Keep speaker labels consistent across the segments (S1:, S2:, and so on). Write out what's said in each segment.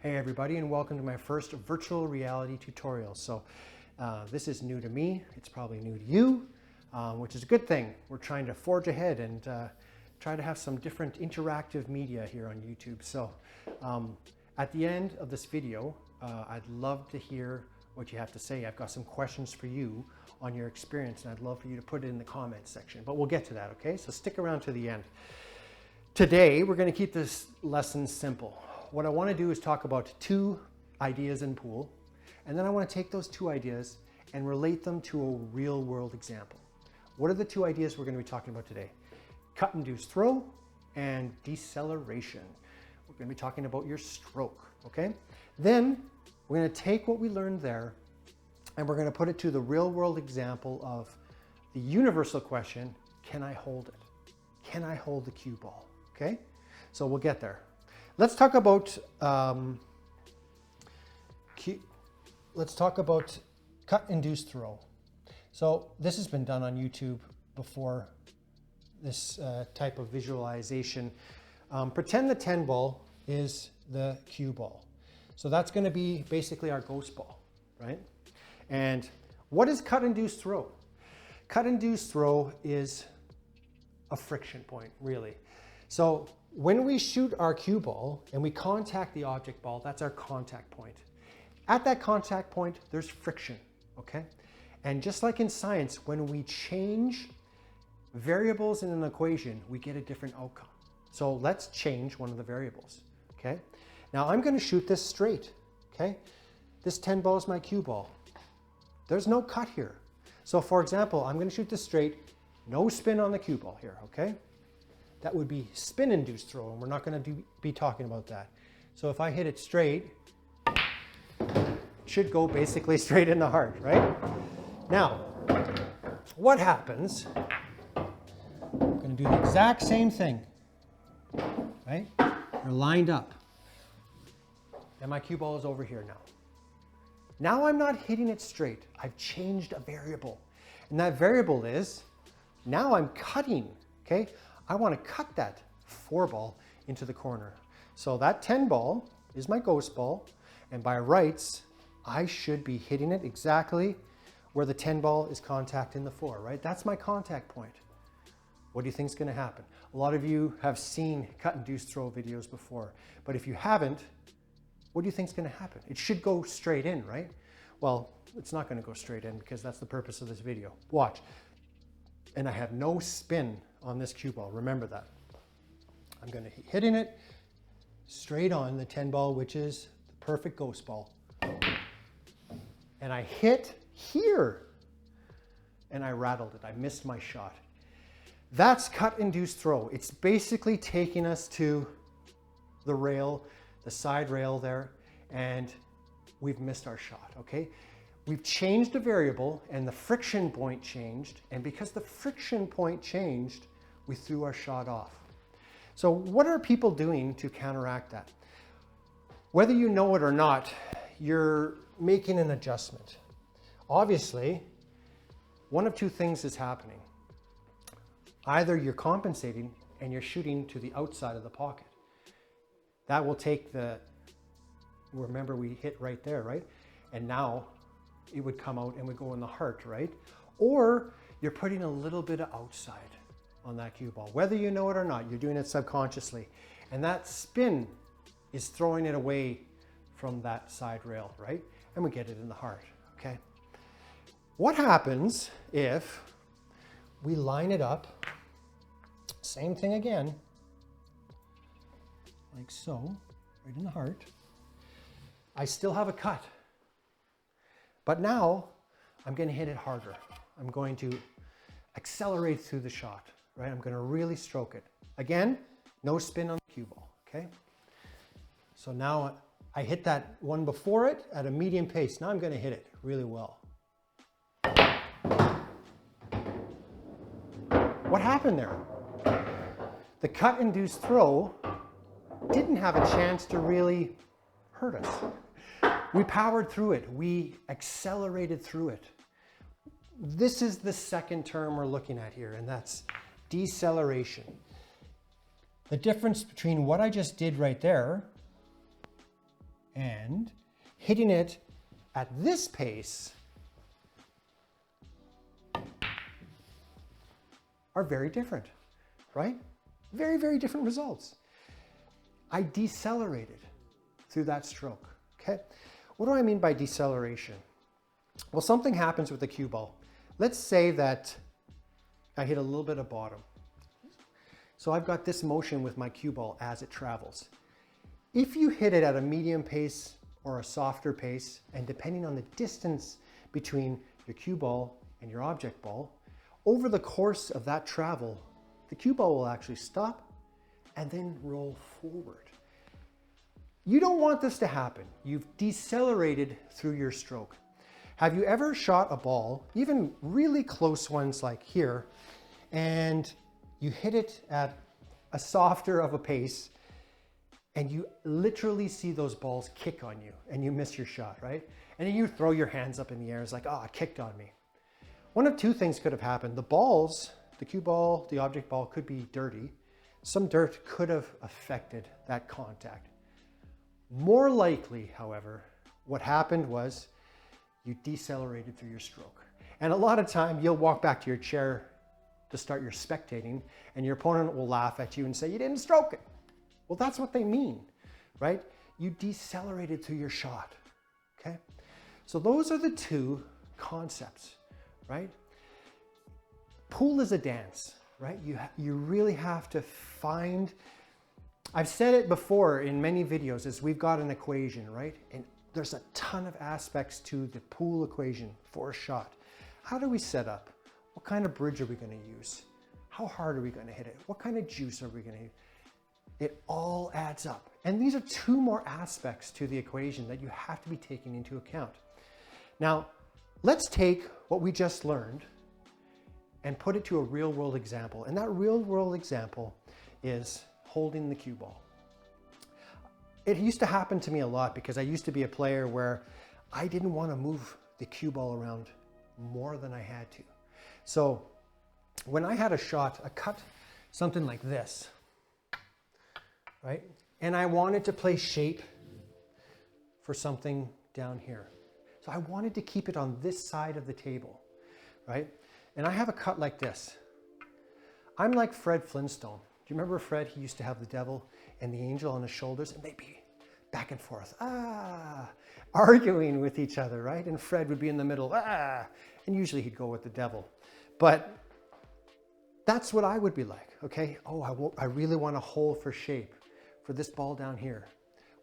S1: Hey everybody, and welcome to my first virtual reality tutorial. So this is new to me, it's probably new to you, which is a good thing. We're trying to forge ahead and try to have some different interactive media here on YouTube. So at the end of this video, I'd love to hear what you have to say. I've got some questions for you on your experience, and I'd love for you to put it in the comments section, but we'll get to that, okay? So stick around to the end. Today, we're gonna keep this lesson simple. What I want to do is talk about two ideas in pool, and then I want to take those two ideas and relate them to a real world example. What are the two ideas we're going to be talking about today? Cut-induced throw and deceleration. We're going to be talking about your stroke, okay? Then we're going to take what we learned there and we're going to put it to the real world example of the universal question, can I hold it? Can I hold the cue ball? Okay, so we'll get there. Let's talk about cut-induced throw. So this has been done on YouTube before, this type of visualization. Pretend the 10 ball is the cue ball. So that's going to be basically our ghost ball, right? And what is cut-induced throw? Cut-induced throw is a friction point, really. So when we shoot our cue ball and we contact the object ball, that's our contact point. At that contact point, there's friction, okay? And just like in science, when we change variables in an equation, we get a different outcome. So let's change one of the variables, okay? Now I'm gonna shoot this straight, okay? This 10 ball is my cue ball. There's no cut here. So for example, I'm gonna shoot this straight, no spin on the cue ball here, okay? That would be spin-induced throw, and we're not going to be talking about that. So if I hit it straight, it should go basically straight in the heart, right? Now, what happens? We're going to do the exact same thing, right? They're lined up. And my cue ball is over here now. Now I'm not hitting it straight. I've changed a variable. And that variable is, now I'm cutting, okay? I want to cut that 4 ball into the corner. So that 10 ball is my ghost ball, and by rights, I should be hitting it exactly where the 10 ball is contacting the 4, right? That's my contact point. What do you think is going to happen? A lot of you have seen cut-induced throw videos before, but if you haven't, what do you think is going to happen? It should go straight in, right? Well, it's not going to go straight in because that's the purpose of this video. Watch. And I have no spin on this cue ball. Remember that. I'm going to be hitting it straight on the 10 ball, which is the perfect ghost ball. And I hit here and I rattled it. I missed my shot. That's cut-induced throw. It's basically taking us to the rail, the side rail there, and we've missed our shot, okay? We've changed a variable and the friction point changed, and because the friction point changed, we threw our shot off. So what are people doing to counteract that? Whether you know it or not, you're making an adjustment. Obviously, one of two things is happening. Either you're compensating and you're shooting to the outside of the pocket. That will take the, remember we hit right there, right? And now it would come out and would go in the heart, right? Or you're putting a little bit of outside on that cue ball. Whether you know it or not, you're doing it subconsciously. And that spin is throwing it away from that side rail, right? And we get it in the heart, okay? What happens if we line it up, same thing again, like so, right in the heart. I still have a cut. But now I'm going to hit it harder. I'm going to accelerate through the shot, right? I'm going to really stroke it. Again, no spin on the cue ball, okay? So now I hit that one before it at a medium pace. Now I'm going to hit it really well. What happened there? The cut-induced throw didn't have a chance to really hurt us. We powered through it. We accelerated through it. This is the second term we're looking at here, and that's deceleration. The difference between what I just did right there and hitting it at this pace are very different, right? Very, very different results. I decelerated through that stroke, okay? What do I mean by deceleration? Well, something happens with the cue ball. Let's say that I hit a little bit of bottom. So I've got this motion with my cue ball as it travels. If you hit it at a medium pace or a softer pace, and depending on the distance between your cue ball and your object ball, over the course of that travel, the cue ball will actually stop and then roll forward. You don't want this to happen. You've decelerated through your stroke. Have you ever shot a ball, even really close ones like here, and you hit it at a softer of a pace, and you literally see those balls kick on you and you miss your shot, right? And then you throw your hands up in the air. It's like, oh, it kicked on me. One of two things could have happened. The balls, the cue ball, the object ball could be dirty. Some dirt could have affected that contact. More likely, however, what happened was you decelerated through your stroke. And a lot of time you'll walk back to your chair to start your spectating and your opponent will laugh at you and say, you didn't stroke it. Well, that's what they mean, right? You decelerated through your shot, okay? So those are the two concepts, right? Pool is a dance, right? You really have to find, I've said it before in many videos, is we've got an equation, right? And there's a ton of aspects to the pool equation for a shot. How do we set up? What kind of bridge are we going to use? How hard are we going to hit it? What kind of juice are we going to use? It all adds up. And these are two more aspects to the equation that you have to be taking into account. Now, let's take what we just learned and put it to a real world example. And that real world example is holding the cue ball. It used to happen to me a lot because I used to be a player where I didn't want to move the cue ball around more than I had to. So when I had a shot, a cut, something like this, right? And I wanted to play shape for something down here. So I wanted to keep it on this side of the table, right? And I have a cut like this. I'm like Fred Flintstone. Do you remember Fred? He used to have the devil and the angel on his shoulders, and they'd be back and forth, arguing with each other, right? And Fred would be in the middle, and usually he'd go with the devil. But that's what I would be like, okay? Oh, I really want to hold for shape for this ball down here.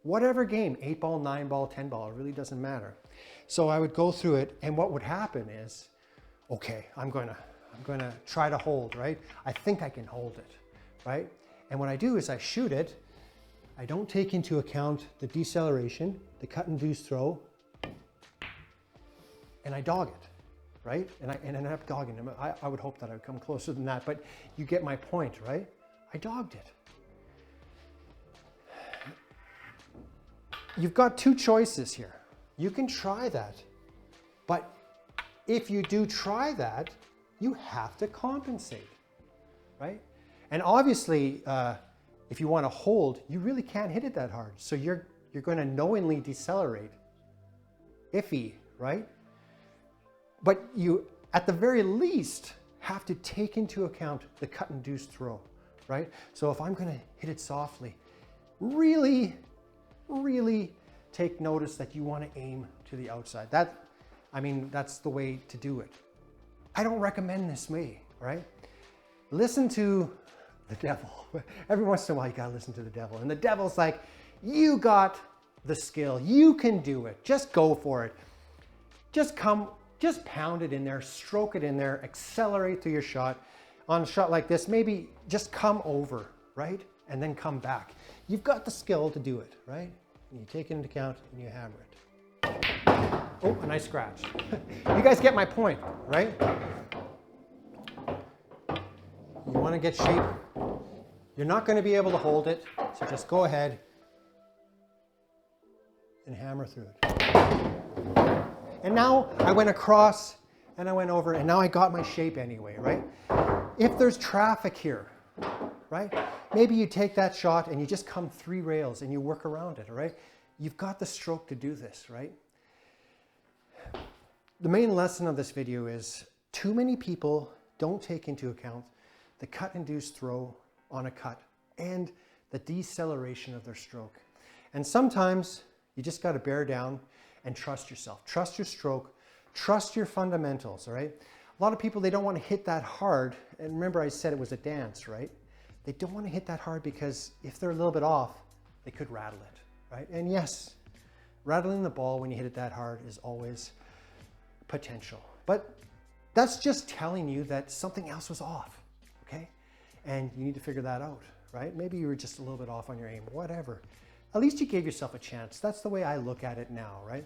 S1: Whatever game, 8 ball, 9 ball, 10 ball, it really doesn't matter. So I would go through it, and what would happen is, okay, I'm going to try to hold, right? I think I can hold it, right? And what I do is I shoot it. I don't take into account the deceleration, the cut-induced throw, and I dog it, right? And I end up dogging him. I would hope that I would come closer than that, but you get my point, right? I dogged it. You've got two choices here. You can try that, but if you do try that, you have to compensate, right? And obviously, if you want to hold, you really can't hit it that hard. So you're going to knowingly decelerate. Iffy, right? But you, at the very least, have to take into account the cut-induced throw, right? So if I'm going to hit it softly, really take notice that you want to aim to the outside. That's the way to do it. I don't recommend this way, right? Listen to the devil. Every once in a while, you gotta listen to the devil. And the devil's like, you got the skill. You can do it. Just go for it. Just pound it in there, stroke it in there, accelerate through your shot. On a shot like this, maybe just come over, right? And then come back. You've got the skill to do it, right? And you take it into account and you hammer it. Oh, a nice scratch. You guys get my point, right? You want to get shape. You're not going to be able to hold it, so just go ahead and hammer through it. And now I went across and I went over, and now I got my shape anyway, right? If there's traffic here, right? Maybe you take that shot and you just come 3 rails and you work around it, all right? you've got the stroke to do this, right? The main lesson of this video is too many people don't take into account the cut-induced throw on a cut and the deceleration of their stroke. And sometimes you just got to bear down and trust yourself. Trust your stroke, trust your fundamentals, all right? A lot of people, they don't want to hit that hard. And remember I said it was a dance, right? They don't want to hit that hard because if they're a little bit off, they could rattle it, right? And yes, rattling the ball when you hit it that hard is always potential. But that's just telling you that something else was off, okay? And you need to figure that out, right? Maybe you were just a little bit off on your aim, whatever. At least you gave yourself a chance. That's the way I look at it now, right?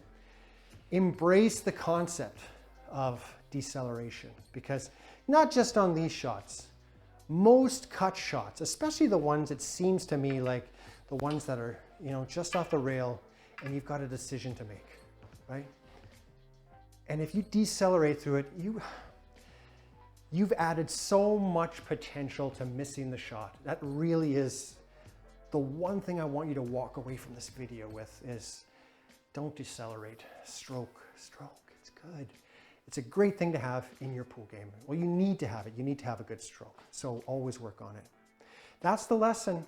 S1: Embrace the concept of deceleration, because not just on these shots, most cut shots, especially the ones, it seems to me like the ones that are, you know, just off the rail and you've got a decision to make, right? And if you decelerate through it, you've added so much potential to missing the shot. That really is the one thing I want you to walk away from this video with is don't decelerate. Stroke, it's good. It's a great thing to have in your pool game. Well, you need to have it. You need to have a good stroke. So always work on it. That's the lesson.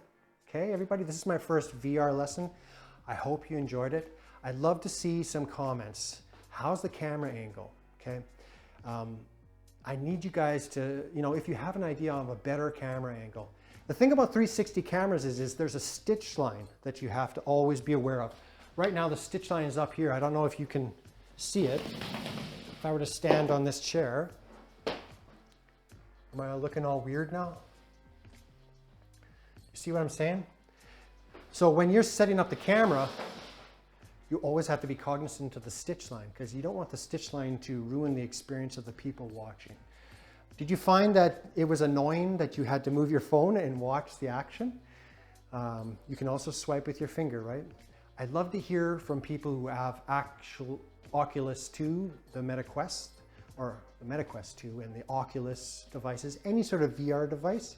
S1: Okay, everybody, this is my first VR lesson. I hope you enjoyed it. I'd love to see some comments. How's the camera angle? Okay. I need you guys to, you know, if you have an idea of a better camera angle. The thing about 360 cameras is there's a stitch line that you have to always be aware of. Right now, the stitch line is up here. I don't know if you can see it. If I were to stand on this chair, am I looking all weird now? You see what I'm saying? So when you're setting up the camera, you always have to be cognizant of the stitch line because you don't want the stitch line to ruin the experience of the people watching. Did you find that it was annoying that you had to move your phone and watch the action? You can also swipe with your finger, right? I'd love to hear from people who have actual Oculus 2, the Meta Quest, or the Meta Quest 2 and the Oculus devices, any sort of VR device.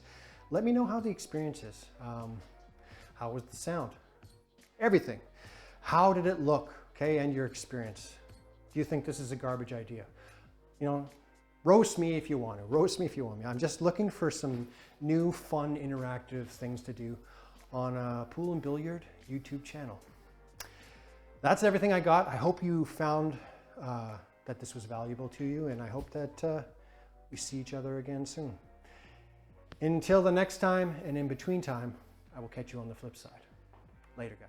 S1: Let me know how the experience is. How was the sound? Everything. How did it look, okay, and your experience? Do you think this is a garbage idea? You know, roast me if you want to. Roast me if you want me. I'm just looking for some new, fun, interactive things to do on a pool and billiard YouTube channel. That's everything I got. I hope you found that this was valuable to you, and I hope that we see each other again soon. Until the next time, and in between time, I will catch you on the flip side. Later, guys.